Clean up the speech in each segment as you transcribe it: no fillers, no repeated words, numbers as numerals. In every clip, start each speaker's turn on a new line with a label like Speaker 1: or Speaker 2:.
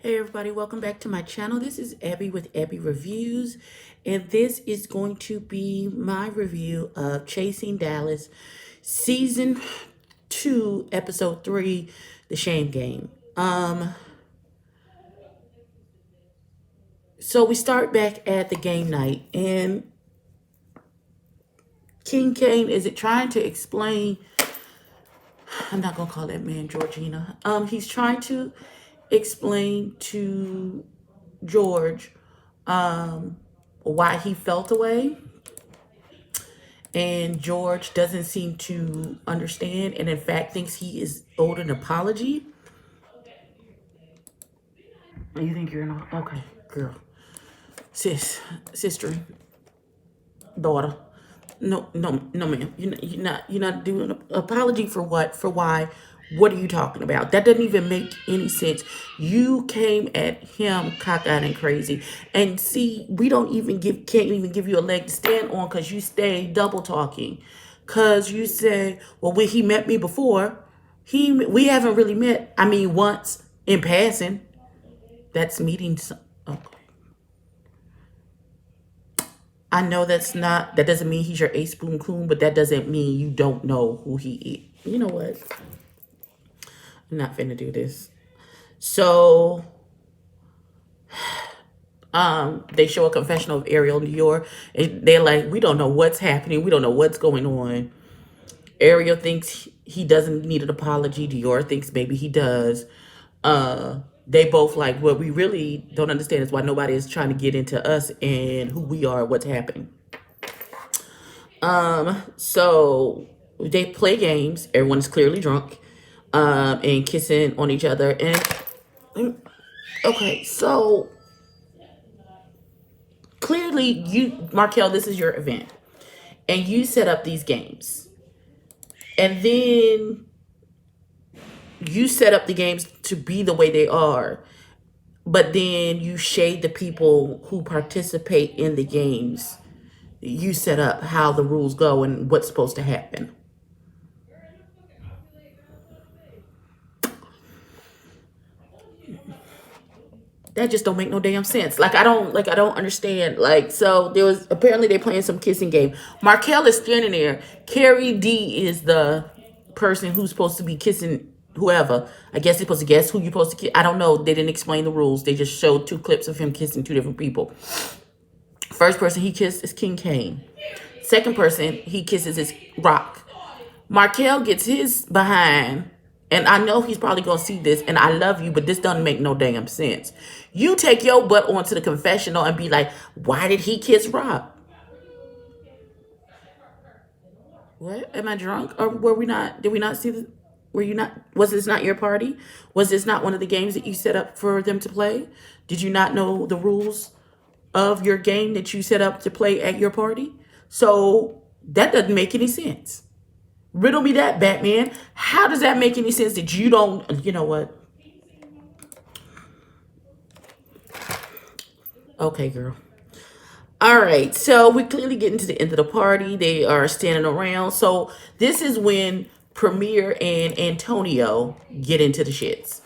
Speaker 1: Hey everybody, welcome back to my channel. This is Ebbie with Ebbie Reviews, and this is going to be my review of Chasing Dallas Season 2, Episode 3, The Shame Game. So we start back at the game night, and King Kane is it trying to explain, I'm not gonna call that man Georgina. He's trying to explain to George why he felt away, and George doesn't seem to understand, and in fact thinks he is owed an apology. You think you're not okay, girl, sister, daughter? No, no, no, ma'am. You're not doing an apology for what? For why? What are you talking about? That doesn't even make any sense. You came at him cockeyed and crazy, and see, we don't even can't even give you a leg to stand on because you stay double talking, because you say, well, when he met me before, we haven't really met. I mean, once in passing. That's meeting. Okay. I know that doesn't mean he's your ace boom coon, but that doesn't mean you don't know who he is. You know what? I'm not finna do this. So, they show a confessional of Ariel Dior, and they're like, we don't know what's happening. We don't know what's going on. Ariel thinks he doesn't need an apology. Dior thinks maybe he does. They both like, what we really don't understand is why nobody is trying to get into us and who we are, what's happening. So they play games. Everyone is clearly drunk, and kissing on each other. And okay, so clearly you, Markel, this is your event, and you set up these games, and then you set up the games to be the way they are, but then you shade the people who participate in the games. You set up how the rules go and what's supposed to happen. That just don't make no damn sense. I don't understand. Like, so there was apparently they playing some kissing game. Markel is standing there. Carrie D is the person who's supposed to be kissing whoever. I guess they're supposed to guess who you're supposed to kiss. I don't know. They didn't explain the rules. They just showed two clips of him kissing two different people. First person he kissed is King Kane. Second person he kisses is Rock. Markel gets his behind, and I know he's probably going to see this, and I love you, but this doesn't make no damn sense. You take your butt onto the confessional and be like, why did he kiss Rob? What? Am I drunk? Or were we not, did we not see the, were you not, was this not your party? Was this not one of the games that you set up for them to play? Did you not know the rules of your game that you set up to play at your party? So that doesn't make any sense. Riddle me that, Batman. How does that make any sense that you don't, you know what? Okay, girl. All right, so we clearly getting to the end of the party. They are standing around. So this is when Premier and Antonio get into the shits.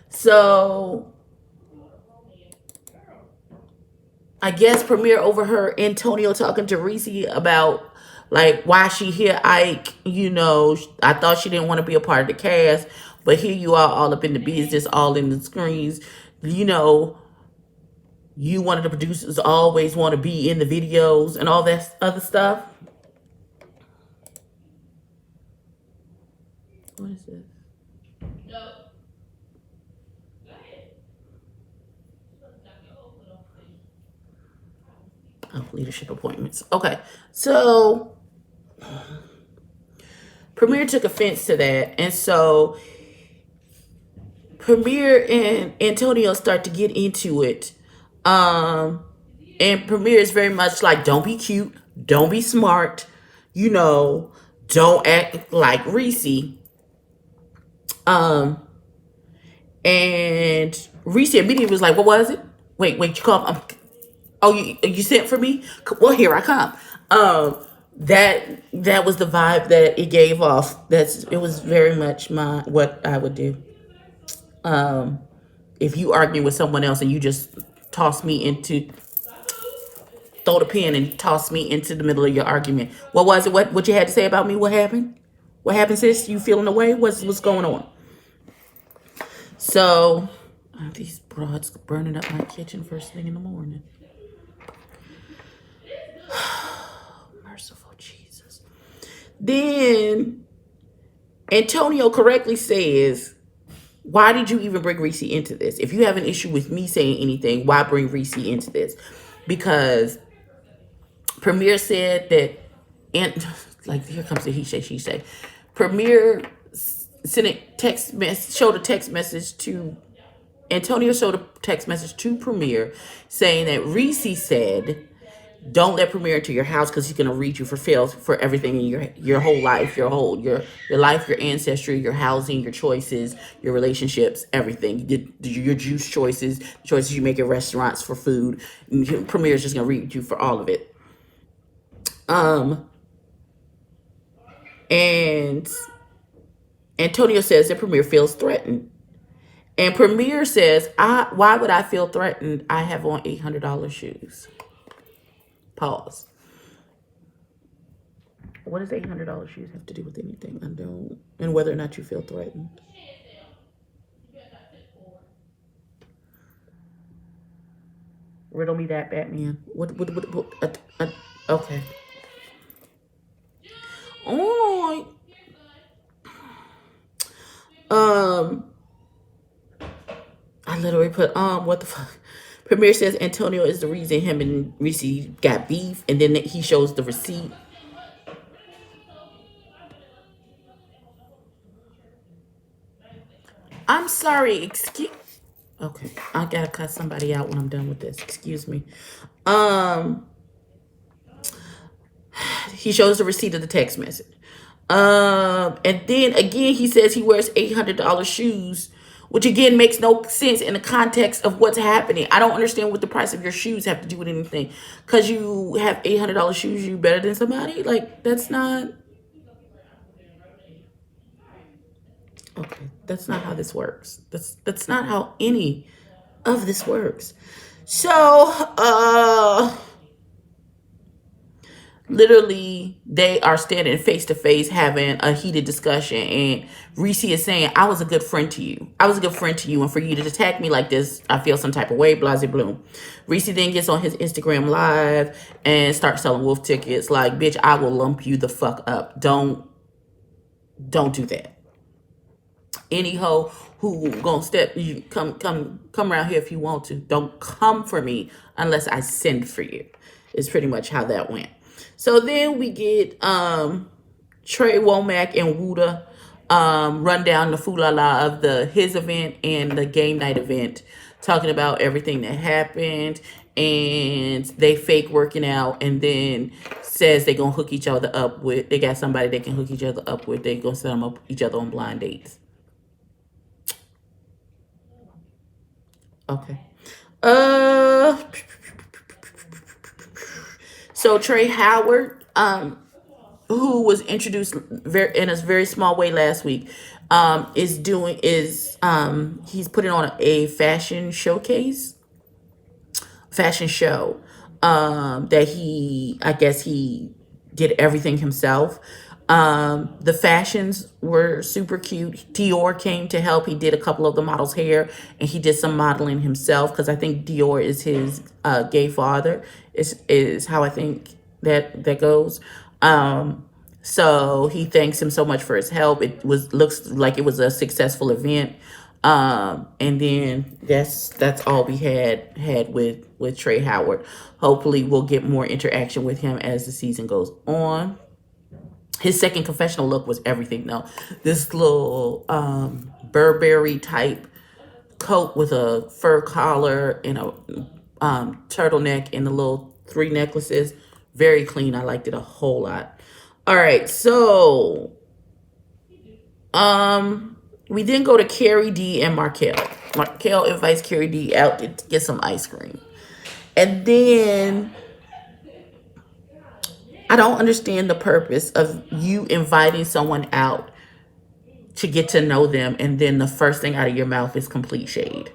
Speaker 1: So I guess Premier overheard Antonio talking to Reese about like why she hit Ike. You know, I thought she didn't want to be a part of the cast, but here you are all up in the business, all in the screens. You know, you one of the producers always want to be in the videos and all that other stuff. What is this? Oh, leadership appointments. Okay, so Premier took offense to that, and so Premier and Antonio start to get into it. And Premier is very much like, don't be cute, don't be smart, you know, don't act like Reese. Um, and Reese immediately was like, what was it? Wait, you called? Oh, you sent for me? Well, here I come. That was the vibe that it gave off. It was very much what I would do. if you argue with someone else and you just toss me into throw the pen and toss me into the middle of your argument. What was it? What you had to say about me? What happened? What happened, sis? You feeling away? What's going on? So these broads burning up my kitchen first thing in the morning. Merciful Jesus. Then Antonio correctly says, why did you even bring Reese into this? If you have an issue with me saying anything, why bring Reese into this? Because Premier said that, and like here comes the he say, she say. Premier sent a text message, showed a text message to Antonio, showed a text message to Premier saying that Reese said, don't let Premier into your house because he's gonna read you for everything in your whole life, your life, your ancestry, your housing, your choices, your relationships, everything. Your juice choices, choices you make at restaurants for food. Premier is just gonna read you for all of it. And Antonio says that Premier feels threatened. And Premier says, why would I feel threatened? I have on $800 shoes. Pause. What does $800 shoes have to do with anything? I don't. And whether or not you feel threatened. Riddle me that, Batman. What okay. Oh. I literally put, what the fuck? Premier says Antonio is the reason him and Reese got beef, and then he shows the receipt. I'm sorry, okay, I gotta cut somebody out when I'm done with this. Excuse me. He shows the receipt of the text message. And then again, he says he wears $800 shoes, which again makes no sense in the context of what's happening. I don't understand what the price of your shoes have to do with anything. Because you have $800 shoes, you better than somebody? Like, that's not... Okay, that's not how this works. That's not how any of this works. So, literally, they are standing face to face having a heated discussion, and Reese is saying, I was a good friend to you. I was a good friend to you, and for you to attack me like this, I feel some type of way, blase bloom. Reese then gets on his Instagram live and starts selling wolf tickets like, bitch, I will lump you the fuck up. Don't do that. Any hoe who gonna step, you come around here if you want to. Don't come for me unless I send for you. Is pretty much how that went. So then we get Trey Womack and Wuda run down the foolala of his event and the game night event, talking about everything that happened, and they fake working out, and then says they gonna hook each other up with. They got somebody they can hook each other up with. They gonna set them up each other on blind dates. Okay. So Trey Howard, who was introduced in a very small way last week, he's putting on a fashion show, that I guess he did everything himself. The fashions were super cute. Dior came to help. He did a couple of the models' hair, and he did some modeling himself, because I think Dior is his gay father, is how I think that goes. So he thanks him so much for his help. Looks like it was a successful event. And then that's all we had with Trey Howard. Hopefully we'll get more interaction with him as the season goes on. His second confessional look was everything, though. This little Burberry type coat with a fur collar and a turtleneck and the little 3 necklaces. Very clean. I liked it a whole lot. All right, so we then go to Carrie D and Markel. Markel invites Carrie D out to get some ice cream. And then I don't understand the purpose of you inviting someone out to get to know them, and then the first thing out of your mouth is complete shade.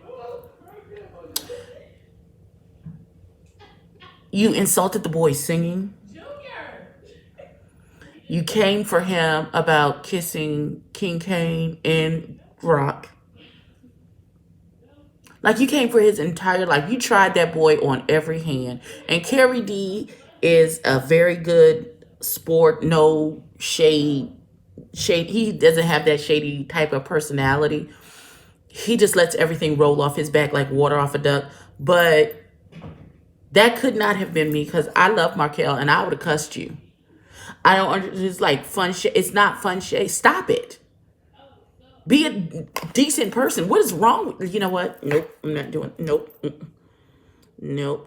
Speaker 1: You insulted the boy singing. You came for him about kissing King Kane and Rock. Like you came for his entire life. You tried that boy on every hand. And Carrie D is a very good sport, no shade. He doesn't have that shady type of personality. He just lets everything roll off his back like water off a duck. But that could not have been me because I love Markel and I would have cussed you. I don't understand. It's like fun shit. It's not fun shit. Stop it. Be a decent person. What is wrong with you? Know what? Nope. I'm not doing. Nope. Nope.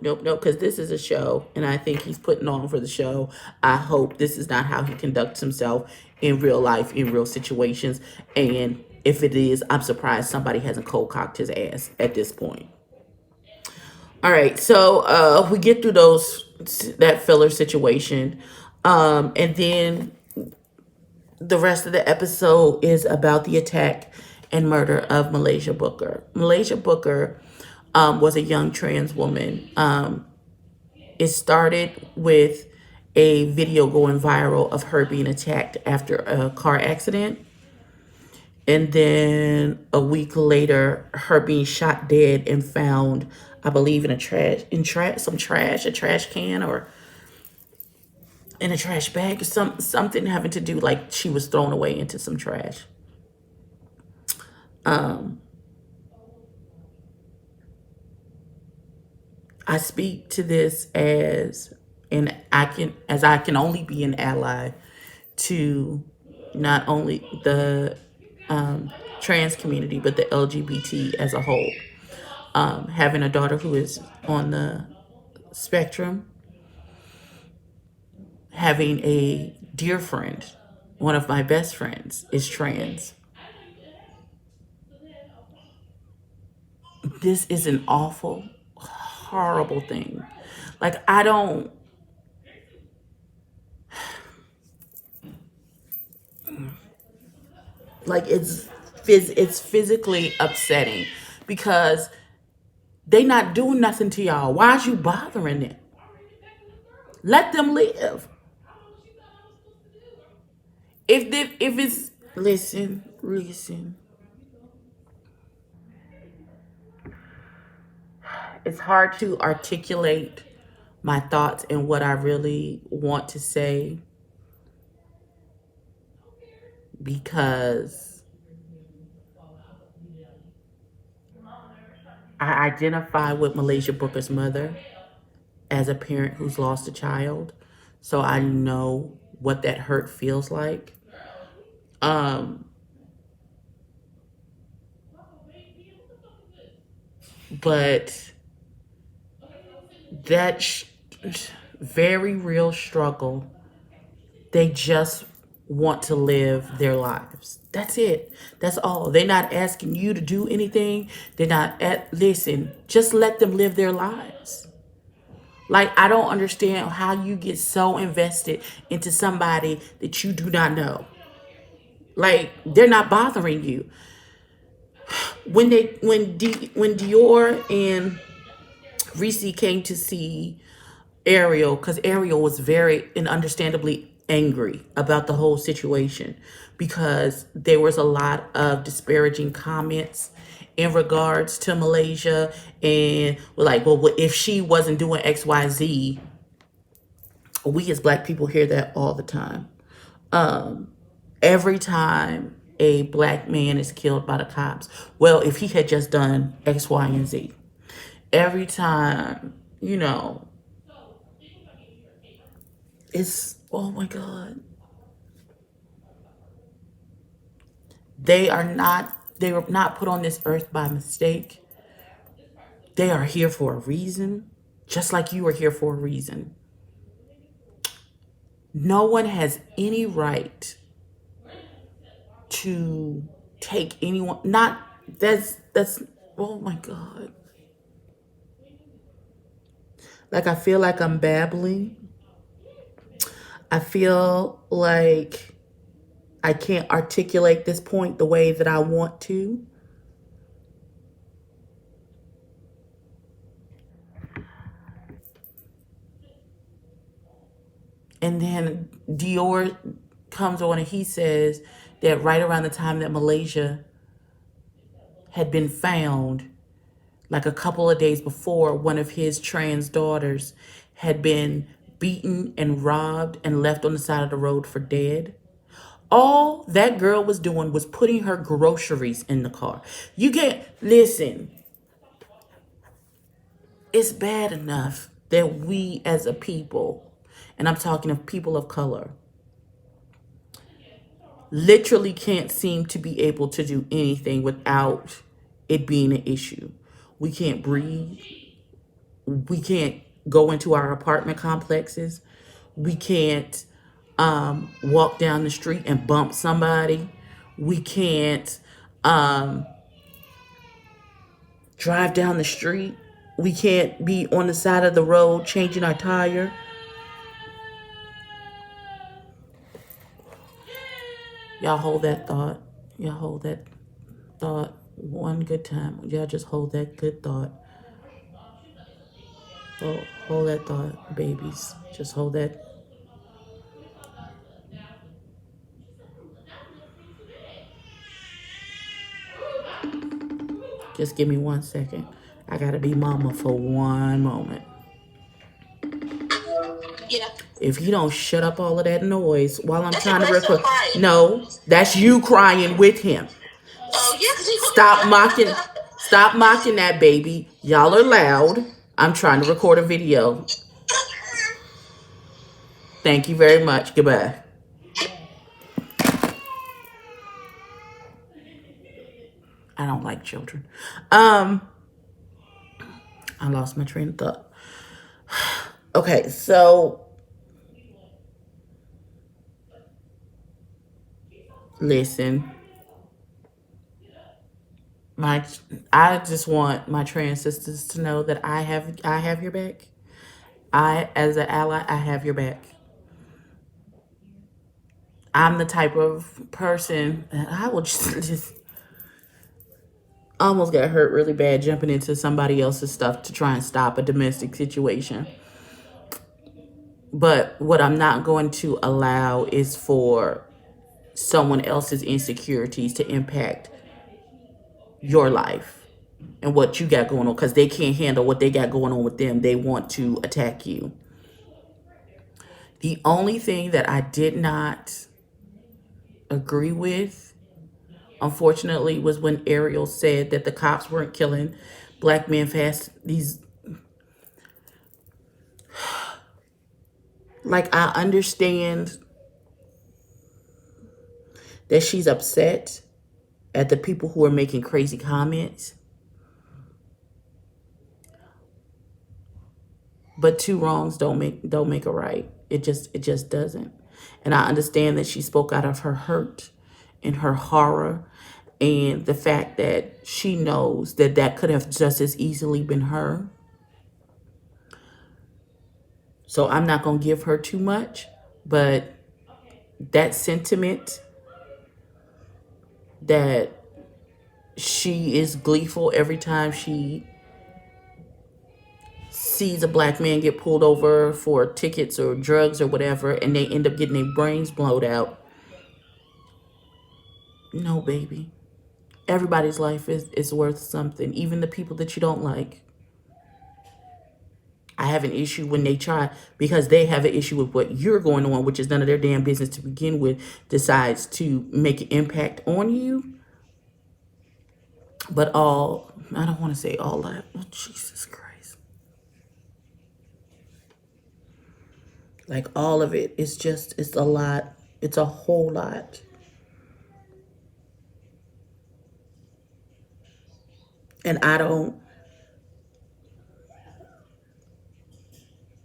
Speaker 1: Nope. Nope. Because this is a show, and I think he's putting on for the show. I hope this is not how he conducts himself in real life, in real situations. And if it is, I'm surprised somebody hasn't cold cocked his ass at this point. All right, so we get through that filler situation, and then the rest of the episode is about the attack and murder of Malaysia Booker. Malaysia Booker was a young trans woman. It started with a video going viral of her being attacked after a car accident. And then a week later, her being shot dead and found, I believe, in a trash can, or in a trash bag, or something having to do like she was thrown away into some trash. I speak to this as I can only be an ally to not only the trans community but the LGBT as a whole. Having a daughter who is on the spectrum, having a dear friend, one of my best friends, is trans. This is an awful, horrible thing. Like, I don't. Like, it's physically upsetting because they not doing nothing to y'all. Why is you bothering them? Let them live. If it's listen. It's hard to articulate my thoughts and what I really want to say because I identify with Malaysia Booker's mother as a parent who's lost a child. So I know what that hurt feels like. But that very real struggle, they just want to live their lives. That's it. That's all. They're not asking you to do anything. They're not listen, just let them live their lives. Like, I don't understand how you get so invested into somebody that you do not know. Like, they're not bothering you. When Dior and Reese came to see Ariel, because Ariel was very and understandably angry about the whole situation because there was a lot of disparaging comments in regards to Malaysia, and we're like, well, if she wasn't doing XYZ, we as Black people hear that all the time. Every time a Black man is killed by the cops, well, if he had just done X, Y, and Z. Every time, it's, oh my God. They were not put on this earth by mistake. They are here for a reason, just like you are here for a reason. No one has any right to take anyone, that's, oh my God. Like, I feel like I'm babbling. I feel like I can't articulate this point the way that I want to. And then Dior comes on and he says that right around the time that Malaysia had been found, like a couple of days before, one of his trans daughters had been beaten and robbed and left on the side of the road for dead. All that girl was doing was putting her groceries in the car. You can't listen. It's bad enough that we as a people, and I'm talking of people of color, literally can't seem to be able to do anything without it being an issue. We can't breathe. We can't go into our apartment complexes. We can't walk down the street and bump somebody. We can't drive down the street. We can't be on the side of the road changing our tire. Y'all hold that thought. Y'all hold that thought one good time. Y'all just hold that good thought. Hold that thought, babies. Just hold that. Just give me 1 second. I gotta be mama for one moment. Yeah. If he don't shut up all of that noise while I'm trying to record. No, that's you crying with him. Oh, yes. Stop mocking that baby. Y'all are loud. I'm trying to record a video. Thank you very much. Goodbye. I don't like children. I lost my train of thought. Okay, so listen. I just want my trans sisters to know that I have your back. As an ally, I have your back. I'm the type of person that I will just almost got hurt really bad jumping into somebody else's stuff to try and stop a domestic situation. But what I'm not going to allow is for someone else's insecurities to impact your life and what you got going on, because they can't handle what they got going on with them. They want to attack you. The only thing that I did not agree with, unfortunately, was when Ariel said that the cops weren't killing black men fast. Like, I understand that she's upset at the people who are making crazy comments, but two wrongs don't make a right. It just doesn't. And I understand that she spoke out of her hurt and her horror, and the fact that she knows that that could have just as easily been her. So I'm not going to give her too much, but that sentiment that she is gleeful every time she sees a black man get pulled over for tickets or drugs or whatever, and they end up getting their brains blown out. No, baby. Everybody's life is worth something, even the people that you don't like. I have an issue when they try, because they have an issue with what you're going on, which is none of their damn business to begin with, decides to make an impact on you. But I don't want to say all that. Oh, Jesus Christ. Like, all of it is just, it's a lot. It's a whole lot. And I don't,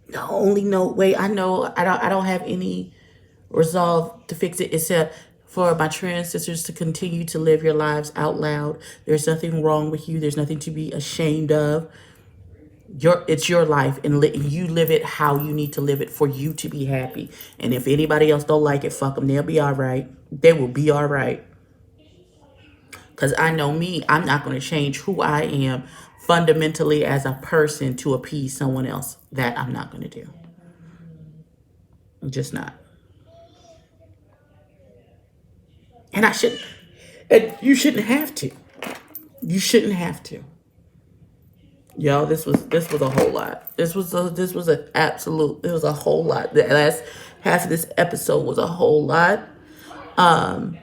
Speaker 1: the only no way I know, I don't have any resolve to fix it, except for my trans sisters to continue to live your lives out loud. There's nothing wrong with you. There's nothing to be ashamed of. It's your life, and you live it how you need to live it for you to be happy. And if anybody else don't like it, fuck them. They'll be all right. They will be all right. Because I know me, I'm not going to change who I am fundamentally as a person to appease someone else. That I'm not going to do. I'm just not. And I shouldn't. And you shouldn't have to. You shouldn't have to. Y'all, this was a whole lot. This was an absolute. It was a whole lot. The last half of this episode was a whole lot. Um,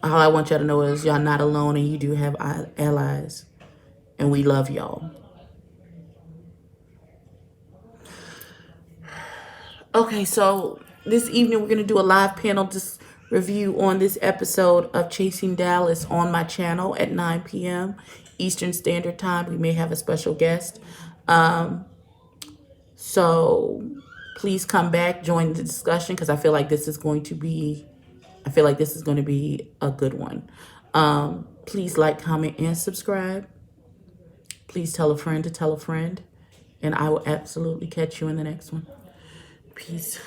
Speaker 1: all I want y'all to know is y'all not alone, and you do have allies, and we love y'all. Okay, so this evening we're gonna do a live panel review on this episode of Chasing Dallas on my channel at 9 p.m. Eastern Standard Time. We may have a special guest. So please come back, join the discussion, because I feel like this is going to be a good one. Please like, comment, and subscribe. Please tell a friend to tell a friend. And I will absolutely catch you in the next one. Peace.